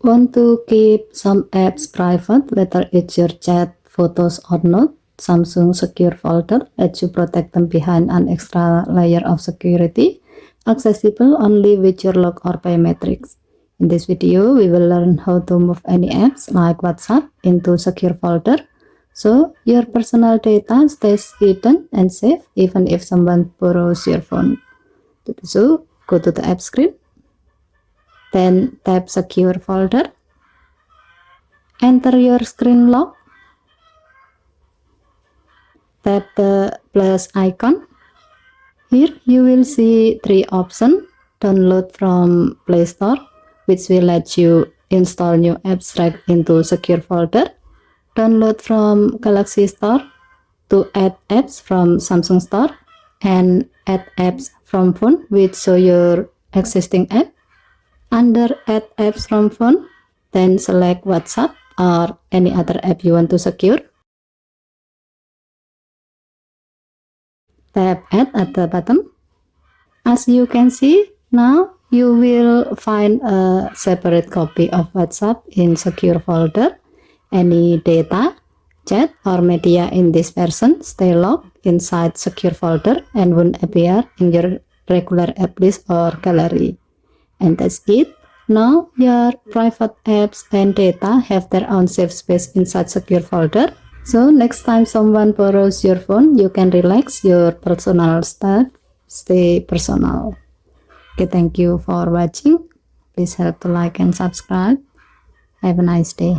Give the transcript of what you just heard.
Want to keep some apps private, whether it's your chat, photos or not? Samsung Secure Folder lets you protect them behind an extra layer of security, accessible only with your lock or biometrics. In this video, we will learn how to move any apps like WhatsApp into secure folder, so your personal data stays hidden and safe even if someone borrows your phone. So, go to the app screen, then tap secure folder. Enter your screen lock. Tap the plus icon. Here you will see three options. Download from Play Store, which will let you install new apps right into secure folder. Download from Galaxy Store to add apps from Samsung Store, and add apps from phone which show your existing app. Under add apps from phone, then select WhatsApp or any other app you want to secure. Tap add at the bottom. As you can see, now you will find a separate copy of WhatsApp in secure folder. Any data, chat or media in this version stay locked inside secure folder and won't appear in your regular app list or gallery. And that's it. Now your private apps and data have their own safe space inside secure folder. So next time someone borrows your phone, you can relax, your personal stuff stay personal. Okay, thank you for watching. Please help to like and subscribe. Have a nice day.